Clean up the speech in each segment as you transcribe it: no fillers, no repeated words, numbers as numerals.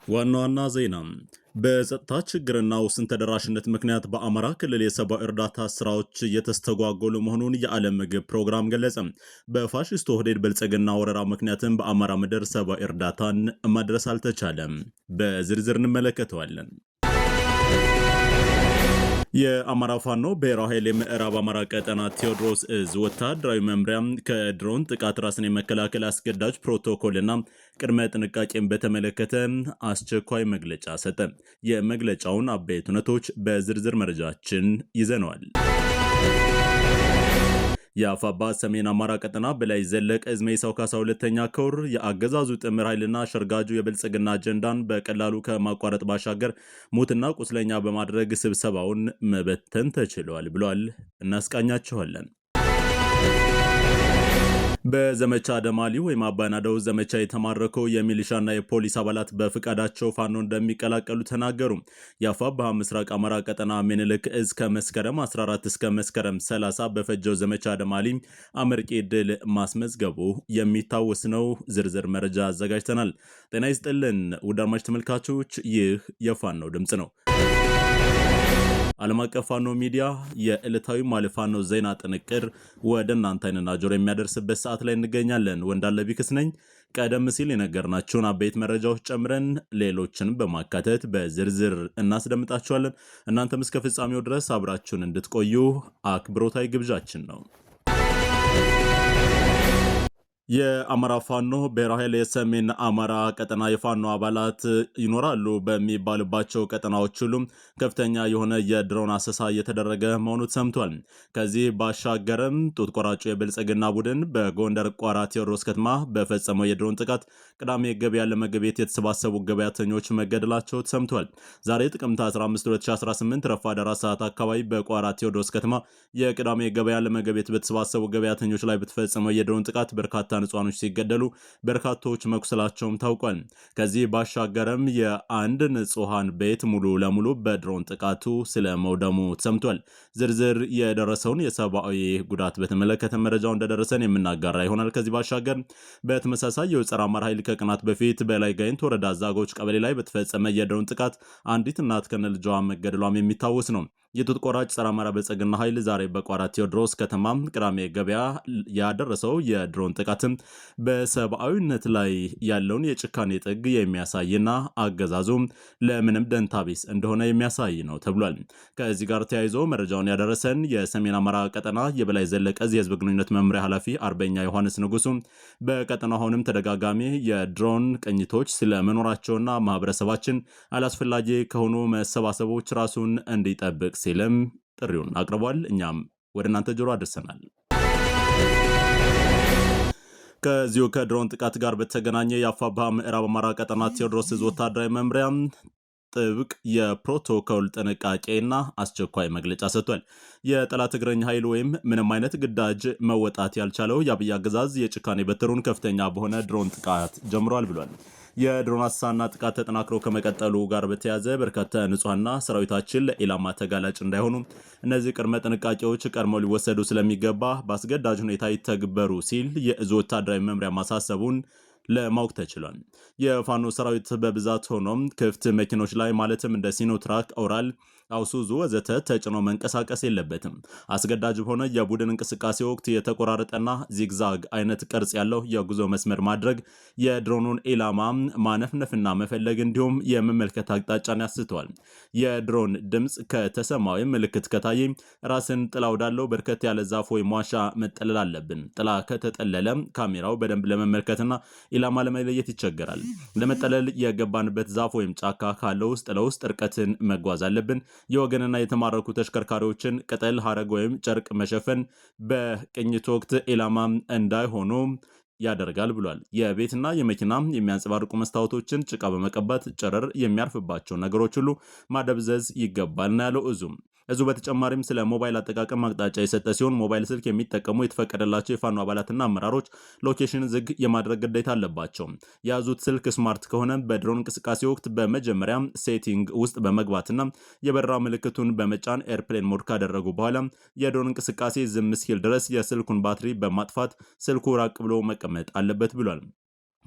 ዋና ዋና ዜና በጸጥታ ችግርና ውስን ተደራሽነት ምክንያት በአማራ ክልል የሰብአዊ እርዳታ ስራዎች እየተስተጓጎሉ መሆኑን የዓለም ምግብ ፕሮግራም ገለጸ። በፋሽስቱ ኦህዴድ ብልጽግና ወረራ ምክንያትም በአማራ ምድር ሰብአዊ እርዳታን ማድረስ አልተቻለም። በዝርዝር እንመለከተዋለን። የአማራ ፋኖ ብሔራዊ ኃይል የምዕራብ አማራ ቀጠና ቴዎድሮስ እዝ ወታደራዊ መምሪያ ከድሮን ጥቃት ራስን የመከላከል አስገዳጅ ፕሮቶኮልና ቅድመ ጥንቃቄን በተመለከተ አስቸኳይ መግለጫ ሰጠ። የመግለጫውን አበይት ሁነቶች በዝርዝር መረጃችን ይዘነዋል። የአፋባ ሰሜን አማራ ቀጠና በላይ ዘለቀ እዝ መይሳው ካሳ ሁለተኛ ኮር የአገዛዙ ጥምር ኃይልና ሸርጋጁ የብልጽግና አጀንዳን በቀላሉ ከማቋረጥ ባሻገር ሙትና ቁስለኛ በማድረግ ስብሰባውን መበተን ተችሏል ብሏል። እናስቃኛቸዋለን። በዘመቻ ደማሊ ወይም አባናደው ዘመቻ የተማረከው የሚሊሻና የፖሊስ አባላት በፍቃዳቸው ፋኖ እንደሚቀላቀሉ ተናገሩ። የአፋብኃ ምስራቅ አማራ ቀጠና ምኒልክ እዝ ከመስከረም 14 እስከ መስከረም 30 በፈጀው ዘመቻ ደማሊ አመርቂ ድል ማስመዝገቡ የሚታወስ ነው። ዝርዝር መረጃ አዘጋጅተናል። ጤና ይስጥልን ውድ አድማጭ ተመልካቾች፣ ይህ የፋኖ ድምፅ ነው። ዓለም አቀፍ ፋኖ ሚዲያ የዕለታዊ ፋኖ ዜና ጥንቅር ወደ እናንተ አይንና ጆሮ የሚያደርስበት ሰዓት ላይ እንገኛለን። ወንዳለ ቢክስ ነኝ። ቀደም ሲል የነገርናችሁን አበይት መረጃዎች ጨምረን ሌሎችን በማካተት በዝርዝር እናስደምጣችኋለን። እናንተም እስከ ፍጻሜው ድረስ አብራችሁን እንድትቆዩ አክብሮታዊ ግብዣችን ነው። የአማራ ፋኖ ብሔራዊ ኃይል የሰሜን አማራ ቀጠና የፋኖ አባላት ይኖራሉ በሚባልባቸው ቀጠናዎች ሁሉም ከፍተኛ የሆነ የድሮን አሰሳ እየተደረገ መሆኑ ሰምቷል። ከዚህ ባሻገርም ጡት ቆራጩ የብልጽግና ቡድን በጎንደር ቋራ ቴዎድሮስ ከተማ በፈጸመው የድሮን ጥቃት ቅዳሜ ገበያ ለመገቤት የተሰባሰቡ ገበያተኞች መገደላቸው ሰምቷል። ዛሬ ጥቅምት 15 2018 ረፋድ 4 ሰዓት አካባቢ በቋራ ቴዎድሮስ ከተማ የቅዳሜ ገበያ ለመገቤት በተሰባሰቡ ገበያተኞች ላይ በተፈጸመው የድሮን ጥቃት በርካታ ንጹሃኖች ሲገደሉ በርካቶች መቁሰላቸውም ታውቋል። ከዚህ ባሻገርም የአንድ ንጹሃን ቤት ሙሉ ለሙሉ በድሮን ጥቃቱ ስለመውደሙ ሰምቷል። ዝርዝር የደረሰውን የሰብአዊ ጉዳት በተመለከተ መረጃው እንደደረሰን የምናጋራ ይሆናል። ከዚህ ባሻገር በተመሳሳይ የጸረ አማራ ኃይል ከቀናት በፊት በላይ ጋይንት ወረዳ ዛጎች ቀበሌ ላይ በተፈጸመ የድሮን ጥቃት አንዲት እናት ከነ ልጇ መገደሏም የሚታወስ ነው። የጡት ቆራጭ ጸረ አማራ ብልጽግና ኃይል ዛሬ በቋራ ቴዎድሮስ ከተማ ቅዳሜ ገበያ ያደረሰው የድሮን ጥቃትም በሰብአዊነት ላይ ያለውን የጭካኔ ጥግ የሚያሳይና አገዛዙ ለምንም ደንታቢስ እንደሆነ የሚያሳይ ነው ተብሏል። ከዚህ ጋር ተያይዞ መረጃውን ያደረሰን የሰሜን አማራ ቀጠና የበላይ ዘለቀ የህዝብ ግንኙነት መምሪያ ኃላፊ አርበኛ ዮሐንስ ንጉሱ በቀጠናው አሁንም ተደጋጋሚ የድሮን ቅኝቶች ስለመኖራቸውና ማህበረሰባችን አላስፈላጊ ከሆኑ መሰባሰቦች ራሱን እንዲጠብቅ ሲልም ጥሪውን አቅርቧል። እኛም ወደ እናንተ ጆሮ አድርሰናል። ከዚሁ ከድሮን ጥቃት ጋር በተገናኘ የአፋብኃ ምዕራብ አማራ ቀጠና ቴዎድሮስ ዕዝ ወታደራዊ መምሪያ ጥብቅ የፕሮቶኮል ጥንቃቄና አስቸኳይ መግለጫ ሰጥቷል። የጠላት እግረኛ ኃይል ወይም ምንም አይነት ግዳጅ መወጣት ያልቻለው የአብይ አገዛዝ የጭካኔ በትሩን ከፍተኛ በሆነ ድሮን ጥቃት ጀምሯል ብሏል። የድሮን አሳና ጥቃት ተጠናክሮ ከመቀጠሉ ጋር በተያያዘ በርካታ ንጹሃንና ሰራዊታችን ለኢላማ ተጋላጭ እንዳይሆኑ እነዚህ ቅድመ ጥንቃቄዎች ቀድመው ሊወሰዱ ስለሚገባ በአስገዳጅ ሁኔታ ይተግበሩ ሲል የዕዙ ወታደራዊ መምሪያ ማሳሰቡን ለማወቅ ተችሏል። የፋኖ ሰራዊት በብዛት ሆኖም ክፍት መኪኖች ላይ ማለትም እንደ ሲኖትራክ፣ ኦራል፣ አውሱዙ ወዘተ ተጭኖ መንቀሳቀስ የለበትም። አስገዳጅ ሆነ የቡድን እንቅስቃሴ ወቅት የተቆራረጠና ዚግዛግ አይነት ቅርጽ ያለው የጉዞ መስመር ማድረግ የድሮኑን ኢላማ ማነፍነፍና መፈለግ እንዲሁም የመመልከት አቅጣጫን ያስተዋል። የድሮን ድምፅ ከተሰማ ወይም ምልክት ከታየ ራስን ጥላ ወዳለው በርከት ያለ ዛፍ ወይም ዋሻ መጠለል አለብን። ጥላ ከተጠለለ ካሜራው በደንብ ለመመልከትና ኢላማ ለመለየት ይቸገራል። ለመጠለል የገባንበት ዛፍ ወይም ጫካ ካለ ውስጥ ለውስጥ ርቀትን መጓዝ አለብን። የወገንና የተማረኩ ተሽከርካሪዎችን ቅጠል፣ ሐረግ ወይም ጨርቅ መሸፈን በቅኝት ወቅት ኢላማ እንዳይሆኑ ያደርጋል ብሏል። የቤትና የመኪና የሚያንጸባርቁ መስታወቶችን ጭቃ በመቀባት ጨረር የሚያርፍባቸው ነገሮች ሁሉ ማደብዘዝ ይገባል ነው ያለው እዙ በተጨማሪም ስለ ሞባይል አጠቃቀም አቅጣጫ የሰጠ ሲሆን ሞባይል ስልክ የሚጠቀሙ የተፈቀደላቸው የፋኖ አባላትና አመራሮች ሎኬሽን ዝግ የማድረግ ግዴታ አለባቸው። የያዙት ስልክ ስማርት ከሆነ በድሮን እንቅስቃሴ ወቅት በመጀመሪያ ሴቲንግ ውስጥ በመግባትና የበረራ ምልክቱን በመጫን ኤርፕሌን ሞድ ካደረጉ በኋላ የድሮን እንቅስቃሴ ዝም እስኪል ድረስ የስልኩን ባትሪ በማጥፋት ስልኩ ራቅ ብሎ መቀመጥ አለበት ብሏል።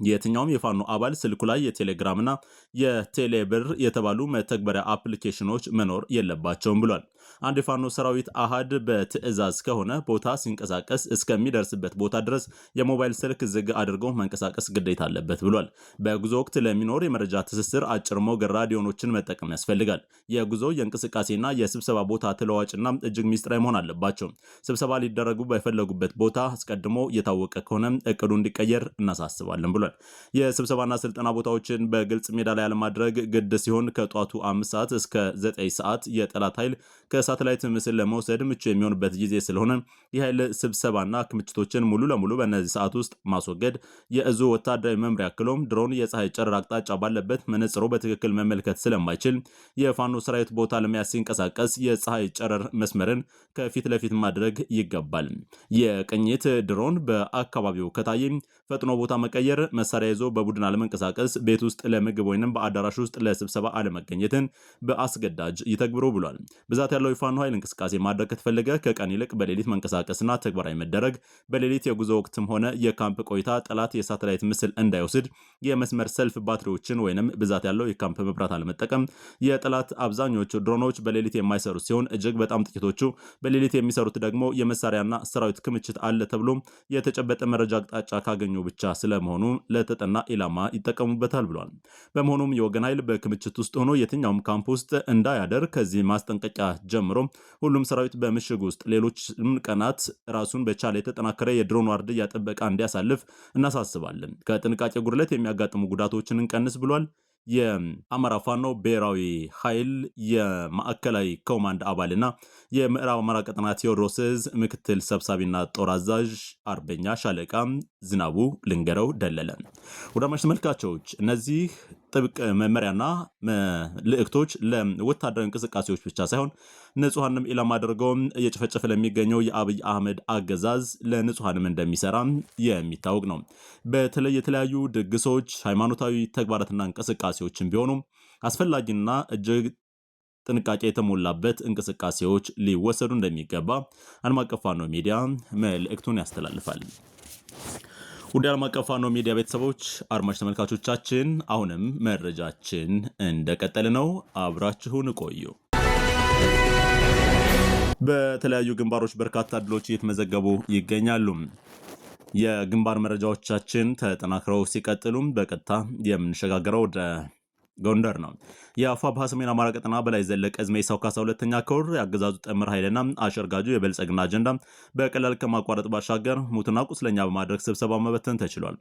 የትኛውም የፋኖ አባል ስልኩ ላይ የቴሌግራምና የቴሌብር የተባሉ መተግበሪያ አፕሊኬሽኖች መኖር የለባቸውም ብሏል። አንድ የፋኖ ሰራዊት አሃድ በትዕዛዝ ከሆነ ቦታ ሲንቀሳቀስ እስከሚደርስበት ቦታ ድረስ የሞባይል ስልክ ዝግ አድርጎ መንቀሳቀስ ግዴታ አለበት ብሏል። በጉዞ ወቅት ለሚኖር የመረጃ ትስስር አጭር ሞገድ ራዲዮኖችን መጠቀም ያስፈልጋል። የጉዞ የእንቅስቃሴና የስብሰባ ቦታ ተለዋጭና እጅግ ሚስጥራዊ መሆን አለባቸው። ስብሰባ ሊደረጉ በፈለጉበት ቦታ አስቀድሞ የታወቀ ከሆነ እቅዱ እንዲቀየር እናሳስባለን ብሏል። የስብሰባና ስልጠና ቦታዎችን በግልጽ ሜዳ ላይ አለማድረግ ግድ ሲሆን ከጧቱ 5 ሰዓት እስከ 9 ሰዓት የጠላት ኃይል ከሳተላይት ምስል ለመውሰድ ምቹ የሚሆንበት ጊዜ ስለሆነ የኃይል ስብሰባና ክምችቶችን ሙሉ ለሙሉ በእነዚህ ሰዓት ውስጥ ማስወገድ። የእዙ ወታደራዊ መምሪያ አክሎም ድሮን የፀሐይ ጨረር አቅጣጫ ባለበት መነጽሮ በትክክል መመልከት ስለማይችል የፋኖ ሰራዊት ቦታ ለመያዝ ሲንቀሳቀስ የፀሐይ ጨረር መስመርን ከፊት ለፊት ማድረግ ይገባል። የቅኝት ድሮን በአካባቢው ከታየ ፈጥኖ ቦታ መቀየር፣ መሳሪያ ይዞ በቡድን አለመንቀሳቀስ፣ ቤት ውስጥ ለምግብ ወይንም በአዳራሽ ውስጥ ለስብሰባ አለመገኘትን በአስገዳጅ ይተግብሩ ብሏል። ብዛት ያለው የፋኖ ኃይል እንቅስቃሴ ማድረግ ከተፈለገ ከቀን ይልቅ በሌሊት መንቀሳቀስና ተግባራዊ መደረግ፣ በሌሊት የጉዞ ወቅትም ሆነ የካምፕ ቆይታ ጠላት የሳተላይት ምስል እንዳይወስድ የመስመር ሰልፍ ባትሪዎችን ወይንም ብዛት ያለው የካምፕ መብራት አለመጠቀም። የጠላት አብዛኞቹ ድሮኖች በሌሊት የማይሰሩ ሲሆን እጅግ በጣም ጥቂቶቹ በሌሊት የሚሰሩት ደግሞ የመሳሪያና ሰራዊት ክምችት አለ ተብሎ የተጨበጠ መረጃ አቅጣጫ ካገኙ ብቻ ስለመሆኑ ለተጠና ኢላማ ይጠቀሙበታል ብሏል። በመሆኑም የወገን ኃይል በክምችት ውስጥ ሆኖ የትኛውም ካምፕ ውስጥ እንዳያደር ከዚህ ማስጠንቀቂያ ጀምሮ ሁሉም ሰራዊት በምሽግ ውስጥ ሌሎች ቀናት ራሱን በቻለ የተጠናከረ የድሮን ዋርድያ ጥበቃ እንዲያሳልፍ እናሳስባለን። ከጥንቃቄ ጉድለት የሚያጋጥሙ ጉዳቶችን እንቀንስ ብሏል። የአማራ ፋኖ ብሔራዊ ኃይል የማዕከላዊ ኮማንድ አባልና የምዕራብ አማራ ቀጠና ቴዎድሮስ ዕዝ ምክትል ሰብሳቢና ጦር አዛዥ አርበኛ ሻለቃ ዝናቡ ልንገረው ደለለ። ወዳጆች ተመልካቾች እነዚህ ጥብቅ መመሪያና መልእክቶች ለወታደራዊ እንቅስቃሴዎች ብቻ ሳይሆን ንጹሃንም ኢላማ አድርገው እየጨፈጨፈ ለሚገኘው የአብይ አህመድ አገዛዝ ለንጹሃንም እንደሚሰራ የሚታወቅ ነው። በተለይ የተለያዩ ድግሶች፣ ሃይማኖታዊ ተግባራትና እንቅስቃሴዎችን ቢሆኑ አስፈላጊና እጅግ ጥንቃቄ የተሞላበት እንቅስቃሴዎች ሊወሰዱ እንደሚገባ ዓለም አቀፍ ፋኖ ሚዲያ መልእክቱን ያስተላልፋል። ውድ ዓለም አቀፍ ፋኖ ሚዲያ ቤተሰቦች አድማጭ ተመልካቾቻችን አሁንም መረጃችን እንደቀጠለ ነው። አብራችሁን ቆዩ። በተለያዩ ግንባሮች በርካታ ድሎች እየተመዘገቡ ይገኛሉ። የግንባር መረጃዎቻችን ተጠናክረው ሲቀጥሉም በቀጥታ የምንሸጋገረው ወደ ጎንደር ነው። የአፋብኃ ሰሜን አማራ ቀጠና በላይ ዘለቀ ዕዝ ሜሳው ካሳ ሁለተኛ ኮር የአገዛዙ ጥምር ኃይልና አሸርጋጁ የብልጽግና አጀንዳ በቀላል ከማቋረጥ ባሻገር ሙትና ቁስለኛ በማድረግ ስብሰባ መበተን ተችሏል።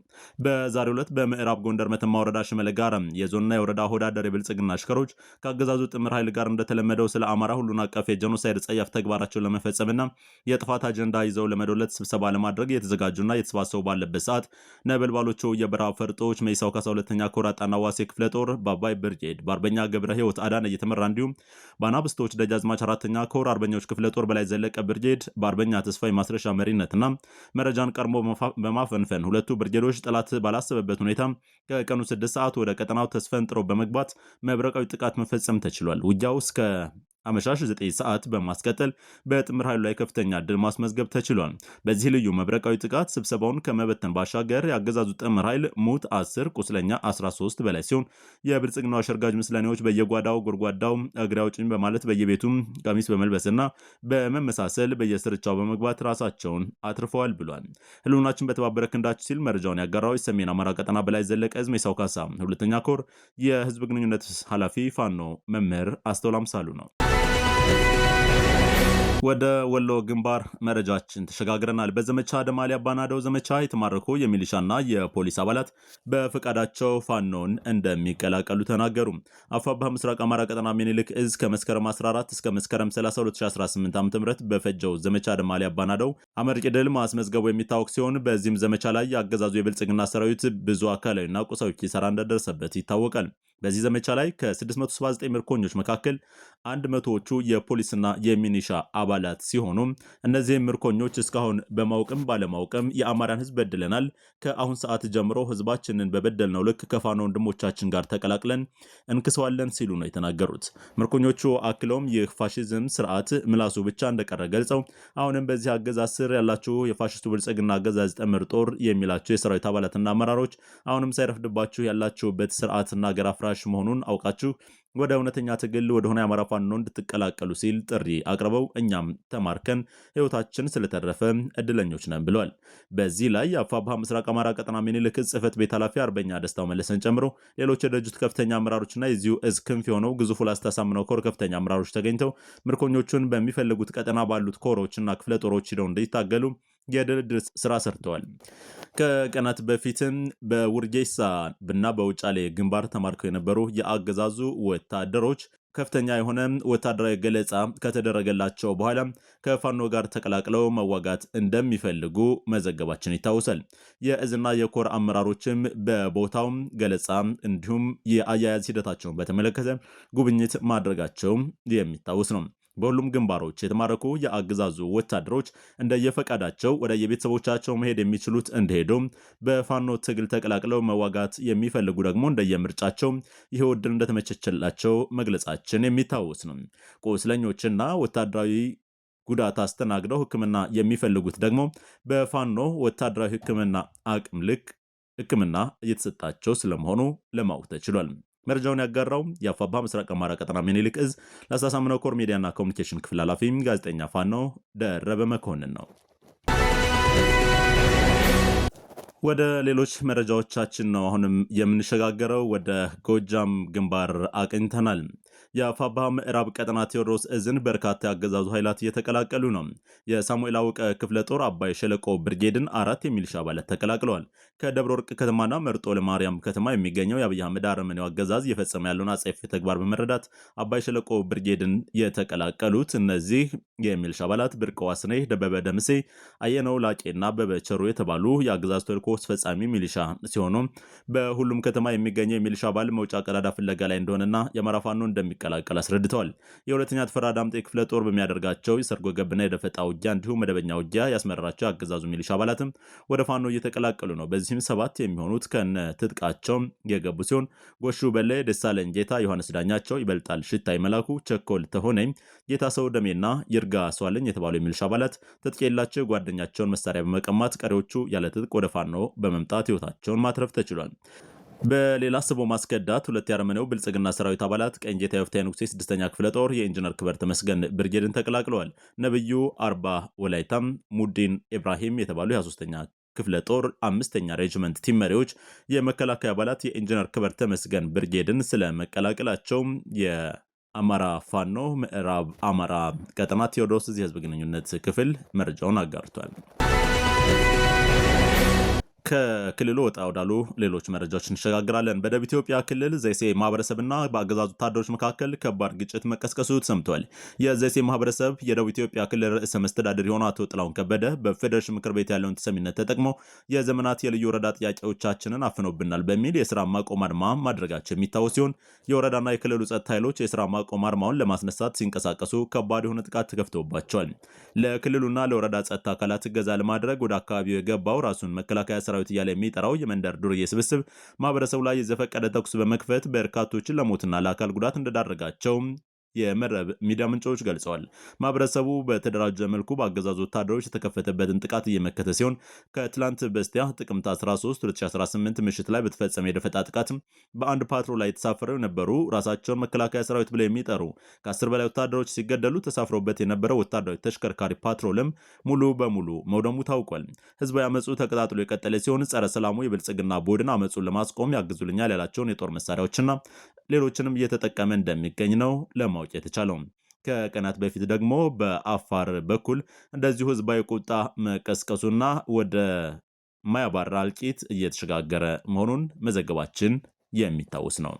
በዛሬው ዕለት በምዕራብ ጎንደር መተማ ወረዳ ሽመለ ጋር የዞንና የወረዳ ሆዳደር የብልጽግና አሽከሮች ከአገዛዙ ጥምር ኃይል ጋር እንደተለመደው ስለ አማራ ሁሉን አቀፍ የጄኖሳይድ ጸያፍ ተግባራቸውን ለመፈጸምና የጥፋት አጀንዳ ይዘው ለመዶለት ስብሰባ ለማድረግ የተዘጋጁና የተሰባሰቡ ባለበት ሰዓት ነበልባሎቹ የበረሃ ፈርጦች ሜሳው ካሳ ሁለተኛ ኮር አጣና ዋሴ ክፍለ ጦር ባባይ ብርጌድ በአርበኛ ገብረ ሕይወት አዳነ እየተመራ እንዲሁም በአናብስቶች ደጃዝማች አራተኛ ኮር አርበኞች ክፍለ ጦር በላይ ዘለቀ ብርጌድ በአርበኛ ተስፋይ ማስረሻ መሪነትና መረጃን ቀርሞ በማፈንፈን ሁለቱ ብርጌዶች ጠላት ባላሰበበት ሁኔታ ከቀኑ 6 ሰዓት ወደ ቀጠናው ተስፈንጥረው በመግባት መብረቃዊ ጥቃት መፈጸም ተችሏል። ውጊያው እስከ አመሻሽ 9 ሰዓት በማስቀጠል በጥምር ኃይሉ ላይ ከፍተኛ ድል ማስመዝገብ ተችሏል። በዚህ ልዩ መብረቃዊ ጥቃት ስብሰባውን ከመበተን ባሻገር የአገዛዙ ጥምር ኃይል ሙት 10 ቁስለኛ 13 በላይ ሲሆን የብልጽግናው አሸርጋጅ ምስለኔዎች በየጓዳው ጎድጓዳው እግሬ አውጭኝ በማለት በየቤቱም ቀሚስ በመልበስና በመመሳሰል በየስርቻው በመግባት ራሳቸውን አትርፈዋል ብሏል። ህልውናችን በተባበረ ክንዳችሁ ሲል መረጃውን ያጋራው ሰሜን አማራ ቀጠና በላይ ዘለቀ ዕዝ ሜሳው ካሳ ሁለተኛ ኮር የህዝብ ግንኙነት ኃላፊ ፋኖ መምህር አስተውል አምሳሉ ነው። ወደ ወሎ ግንባር መረጃችን ተሸጋግረናል። በዘመቻ ደማሊ አባናደው ዘመቻ የተማረኩ የሚሊሻና የፖሊስ አባላት በፈቃዳቸው ፋኖን እንደሚቀላቀሉ ተናገሩ። አፋብኃ ምስራቅ አማራ ቀጠና ምኒልክ ዕዝ ከመስከረም 14 እስከ መስከረም 30 2018 ዓ.ም በፈጀው ዘመቻ ደማሊ አባናደው አመርቂ ድል ማስመዝገቡ የሚታወቅ ሲሆን በዚህም ዘመቻ ላይ ያገዛዙ የብልጽግና ሰራዊት ብዙ አካላዊና ቁሳዊ ኪሳራ እንደደረሰበት ይታወቃል። በዚህ ዘመቻ ላይ ከ679 ምርኮኞች መካከል 100ዎቹ የፖሊስና የሚኒሻ አባላት ሲሆኑ እነዚህም ምርኮኞች እስካሁን በማወቅም ባለማወቅም የአማራን ህዝብ በድለናል፣ ከአሁን ሰዓት ጀምሮ ህዝባችንን በበደልነው ልክ ከፋኖ ወንድሞቻችን ጋር ተቀላቅለን እንክሰዋለን ሲሉ ነው የተናገሩት። ምርኮኞቹ አክለውም ይህ ፋሽዝም ስርዓት ምላሱ ብቻ እንደቀረ ገልጸው አሁንም በዚህ አገዛዝ ስር ያላችሁ የፋሽስቱ ብልጽግና አገዛዝ ጥምር ጦር የሚላቸው የሰራዊት አባላትና አመራሮች አሁንም ሳይረፍድባችሁ ያላችሁበት ስርዓትና ሀገር አፍራሽ መሆኑን አውቃችሁ ወደ እውነተኛ ትግል ወደሆነ የአማራ ፋኖ እንድትቀላቀሉ ሲል ጥሪ አቅርበው እኛም ተማርከን ህይወታችን ስለተረፈ እድለኞች ነን ብለዋል። በዚህ ላይ የአፋብኃ ምስራቅ አማራ ቀጠና ምኒልክ ዕዝ ጽሕፈት ቤት ኃላፊ አርበኛ ደስታው መለሰን ጨምሮ ሌሎች የድርጅቱ ከፍተኛ አመራሮችና የዚሁ እዝ ክንፍ የሆነው ግዙፉ ላስታ ሳምነው ኮር ከፍተኛ አመራሮች ተገኝተው ምርኮኞቹን በሚፈልጉት ቀጠና ባሉት ኮሮችና ክፍለ ጦሮች ሂደው እንዲታገሉ የድርድር ስራ ሰርተዋል። ከቀናት በፊትም በውርጌሳ እና በውጫሌ ግንባር ተማርከው የነበሩ የአገዛዙ ወታደሮች ከፍተኛ የሆነ ወታደራዊ ገለጻ ከተደረገላቸው በኋላ ከፋኖ ጋር ተቀላቅለው መዋጋት እንደሚፈልጉ መዘገባችን ይታወሳል። የእዝና የኮር አመራሮችም በቦታው ገለጻ እንዲሁም የአያያዝ ሂደታቸውን በተመለከተ ጉብኝት ማድረጋቸው የሚታወስ ነው። በሁሉም ግንባሮች የተማረኩ የአገዛዙ ወታደሮች እንደየፈቃዳቸው ወደ የቤተሰቦቻቸው መሄድ የሚችሉት እንደሄዱ፣ በፋኖ ትግል ተቀላቅለው መዋጋት የሚፈልጉ ደግሞ እንደየምርጫቸው ይህ ዕድል እንደተመቸቸላቸው መግለጻችን የሚታወስ ነው። ቁስለኞችና ወታደራዊ ጉዳት አስተናግደው ሕክምና የሚፈልጉት ደግሞ በፋኖ ወታደራዊ ሕክምና አቅም ልክ ሕክምና እየተሰጣቸው ስለመሆኑ ለማወቅ ተችሏል። መረጃውን ያጋራው የአፋብኃ ምስራቅ አማራ ቀጠና ምኒልክ ዕዝ ላስታ ሳምነው ኮር ሚዲያና ኮሚኒኬሽን ክፍል ኃላፊ ጋዜጠኛ ፋኖ ደረበ መኮንን ነው። ወደ ሌሎች መረጃዎቻችን ነው አሁንም የምንሸጋገረው። ወደ ጎጃም ግንባር አቅኝተናል። የአፋብኃ ምዕራብ ቀጠና ቴዎድሮስ ዕዝን በርካታ ያገዛዙ ኃይላት እየተቀላቀሉ ነው። የሳሙኤል አወቀ ክፍለ ጦር አባይ ሸለቆ ብርጌድን 4 የሚሊሻ አባላት ተቀላቅለዋል። ከደብረ ወርቅ ከተማና መርጦ ለማርያም ከተማ የሚገኘው የአብይ አህመድ አረመኔው አገዛዝ እየፈጸመ ያለውን አጸያፊ ተግባር በመረዳት አባይ ሸለቆ ብርጌድን የተቀላቀሉት እነዚህ የሚሊሻ አባላት ብርቅ ዋስኔ፣ ደበበ ደምሴ፣ አየነው ላቄና በበቸሩ የተባሉ የአገዛዝ ተልዕኮ ፈጻሚ ሚሊሻ ሲሆኑ በሁሉም ከተማ የሚገኘው የሚሊሻ አባል መውጫ ቀዳዳ ፍለጋ ላይ እንደሆነና የአማራ ፋኖ እንደሚቀላቀል አስረድተዋል። የሁለተኛ ተፈራ ዳምጤ ክፍለ ጦር በሚያደርጋቸው የሰርጎ ገብና የደፈጣ ውጊያ እንዲሁም መደበኛ ውጊያ ያስመራቸው የአገዛዙ ሚሊሻ አባላትም ወደ ፋኖ እየተቀላቀሉ ነው። በዚህም 7 የሚሆኑት ከነ ትጥቃቸው የገቡ ሲሆን ጎሹ በላይ፣ ደሳለኝ ጌታ፣ ዮሐንስ ዳኛቸው፣ ይበልጣል ሽታይ መላኩ፣ ቸኮል ተሆነኝ፣ ጌታ ሰው ደሜና ይርጋ ሰዋለኝ የተባሉ የሚሊሻ አባላት ትጥቅ የላቸው ጓደኛቸውን መሳሪያ በመቀማት ቀሪዎቹ ያለ ትጥቅ ወደ ፋኖ በመምጣት ህይወታቸውን ማትረፍ ተችሏል። በሌላ ስቦ ማስከዳት 2 ያረመኔው ብልጽግና ሰራዊት አባላት ቀኝጌታ የወፍታ ንጉሴ 6ኛ ክፍለ ጦር የኢንጂነር ክበር ተመስገን ብርጌድን ተቀላቅለዋል። ነብዩ አርባ ወላይታም፣ ሙዲን ኢብራሂም የተባሉ የ23ኛ ክፍለ ጦር 5ኛ ሬጅመንት ቲም መሪዎች የመከላከያ አባላት የኢንጂነር ክበር ተመስገን ብርጌድን ስለመቀላቀላቸው የአማራ ፋኖ ምዕራብ አማራ ቀጠና ቴዎድሮስ የህዝብ ግንኙነት ክፍል መረጃውን አጋርቷል። ከክልሉ ወጣ ወዳሉ ሌሎች መረጃዎች እንሸጋግራለን። በደቡብ ኢትዮጵያ ክልል ዘይሴ ማህበረሰብና በአገዛዙ ወታደሮች መካከል ከባድ ግጭት መቀስቀሱ ሰምቷል። የዘይሴ ማህበረሰብ የደቡብ ኢትዮጵያ ክልል ርዕሰ መስተዳድር የሆነው አቶ ጥላሁን ከበደ በፌዴሬሽን ምክር ቤት ያለውን ተሰሚነት ተጠቅሞ የዘመናት የልዩ ወረዳ ጥያቄዎቻችንን አፍኖብናል በሚል የስራ ማቆም አድማ ማድረጋቸው የሚታወስ ሲሆን የወረዳና የክልሉ ጸጥታ ኃይሎች የስራ ማቆም አድማውን ለማስነሳት ሲንቀሳቀሱ ከባድ የሆነ ጥቃት ተከፍቶባቸዋል። ለክልሉና ለወረዳ ጸጥታ አካላት እገዛ ለማድረግ ወደ አካባቢው የገባው ራሱን መከላከያ ሰራዊት እያለ የሚጠራው የመንደር ዱርዬ ስብስብ ማህበረሰቡ ላይ የዘፈቀደ ተኩስ በመክፈት በርካቶችን ለሞትና ለአካል ጉዳት እንደዳረጋቸው የመረብ ሚዲያ ምንጮች ገልጸዋል። ማህበረሰቡ በተደራጀ መልኩ በአገዛዙ ወታደሮች የተከፈተበትን ጥቃት እየመከተ ሲሆን ከትላንት በስቲያ ጥቅምት 13 2018 ምሽት ላይ በተፈጸመ የደፈጣ ጥቃት በአንድ ፓትሮል ላይ ተሳፍረው የነበሩ ራሳቸውን መከላከያ ሰራዊት ብለው የሚጠሩ ከ10 በላይ ወታደሮች ሲገደሉ ተሳፍረውበት የነበረው ወታደራዊ ተሽከርካሪ ፓትሮልም ሙሉ በሙሉ መውደሙ ታውቋል። ህዝባዊ አመፁ ተቀጣጥሎ የቀጠለ ሲሆን ጸረ ሰላሙ የብልጽግና ቡድን አመፁን ለማስቆም ያግዙልኛል ያላቸውን የጦር መሳሪያዎችና ሌሎችንም እየተጠቀመ እንደሚገኝ ነው ለማወቅ የተቻለው። ከቀናት በፊት ደግሞ በአፋር በኩል እንደዚሁ ህዝባዊ ቁጣ መቀስቀሱና ወደ ማያባራ እልቂት እየተሸጋገረ መሆኑን መዘገባችን የሚታወስ ነው።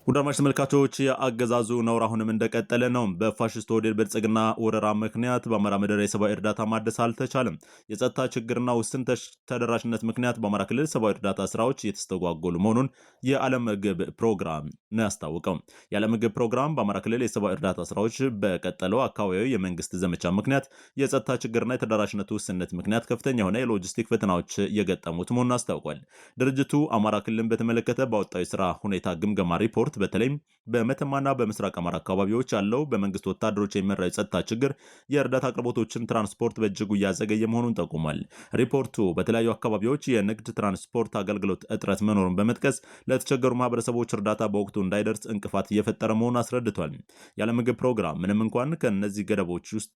ውዳማሽ ተመልካቾች የአገዛዙ ነውር አሁንም እንደቀጠለ ነው። በፋሽስት ወዴድ ብልጽግና ወረራ ምክንያት በአማራ ምድር የሰብአዊ እርዳታ ማድረስ አልተቻለም። የጸጥታ ችግርና ውስን ተደራሽነት ምክንያት በአማራ ክልል ሰብአዊ እርዳታ ስራዎች እየተስተጓጎሉ መሆኑን የዓለም ምግብ ፕሮግራም ነው ያስታወቀው። የዓለም ምግብ ፕሮግራም በአማራ ክልል የሰብአዊ እርዳታ ስራዎች በቀጠለው አካባቢያዊ የመንግስት ዘመቻ ምክንያት የጸጥታ ችግርና የተደራሽነት ውስንነት ምክንያት ከፍተኛ የሆነ የሎጂስቲክ ፈተናዎች እየገጠሙት መሆኑን አስታውቋል። ድርጅቱ አማራ ክልልን በተመለከተ ባወጣው የስራ ሁኔታ ግምገማ ሪፖርት በተለይም በመተማና በምስራቅ አማራ አካባቢዎች ያለው በመንግስት ወታደሮች የሚመራው የጸጥታ ችግር የእርዳታ አቅርቦቶችን ትራንስፖርት በእጅጉ እያዘገየ መሆኑን ጠቁሟል። ሪፖርቱ በተለያዩ አካባቢዎች የንግድ ትራንስፖርት አገልግሎት እጥረት መኖሩን በመጥቀስ ለተቸገሩ ማህበረሰቦች እርዳታ በወቅቱ እንዳይደርስ እንቅፋት እየፈጠረ መሆኑን አስረድቷል። የዓለም ምግብ ፕሮግራም ምንም እንኳን ከእነዚህ ገደቦች ውስጥ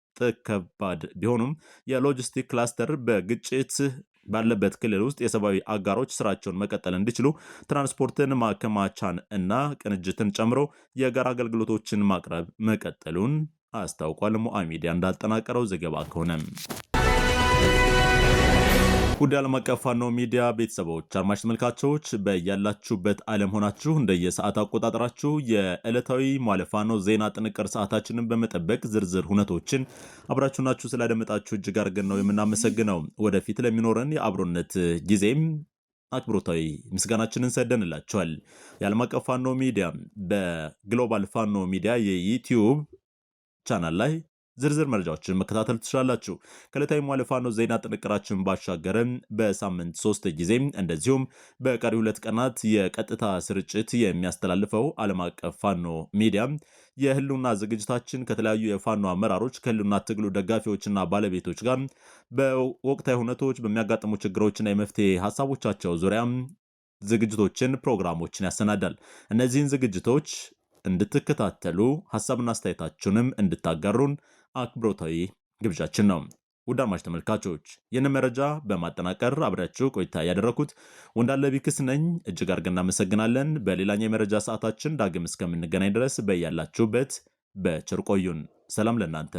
ከባድ ቢሆኑም የሎጂስቲክ ክላስተር በግጭት ባለበት ክልል ውስጥ የሰብአዊ አጋሮች ስራቸውን መቀጠል እንዲችሉ ትራንስፖርትን፣ ማከማቻን እና ቅንጅትን ጨምሮ የጋራ አገልግሎቶችን ማቅረብ መቀጠሉን አስታውቋል። ሞአ ሚዲያ እንዳጠናቀረው ዘገባ ከሆነ ውድ ዓለም አቀፍ ፋኖ ሚዲያ ቤተሰቦች አድማጭ ተመልካቾች በያላችሁበት ዓለም ሆናችሁ እንደየሰዓት አቆጣጠራችሁ የዕለታዊ ሟለ ፋኖ ዜና ጥንቅር ሰዓታችንን በመጠበቅ ዝርዝር ሁነቶችን አብራችሁ ናችሁ ስላደመጣችሁ እጅግ አድርገን ነው የምናመሰግነው። ወደፊት ለሚኖረን የአብሮነት ጊዜም አክብሮታዊ ምስጋናችንን ሰደንላችኋል። የዓለም አቀፍ ፋኖ ሚዲያ በግሎባል ፋኖ ሚዲያ የዩቲዩብ ቻናል ላይ ዝርዝር መረጃዎችን መከታተል ትችላላችሁ። ከዕለታዊ ሟለ ፋኖ ዜና ጥንቅራችን ባሻገርም በሳምንት 3 ጊዜ እንደዚሁም በቀሪ 2 ቀናት የቀጥታ ስርጭት የሚያስተላልፈው ዓለም አቀፍ ፋኖ ሚዲያ የህልውና ዝግጅታችን ከተለያዩ የፋኖ አመራሮች ከህልውና ትግሉ ደጋፊዎችና ባለቤቶች ጋር በወቅታዊ ሁነቶች በሚያጋጥሙ ችግሮችና የመፍትሄ ሀሳቦቻቸው ዙሪያ ዝግጅቶችን፣ ፕሮግራሞችን ያሰናዳል። እነዚህን ዝግጅቶች እንድትከታተሉ ሀሳብና አስተያየታችሁንም እንድታጋሩን አክብሮታዊ ግብዣችን ነው። ውድ አድማጭ ተመልካቾች ይህን መረጃ በማጠናቀር አብሬያችሁ ቆይታ ያደረኩት ወንዳለ ቢክስ ነኝ። እጅግ አድርገን እናመሰግናለን። በሌላኛው የመረጃ ሰዓታችን ዳግም እስከምንገናኝ ድረስ በያላችሁበት በቸር ቆዩን። ሰላም ለእናንተ።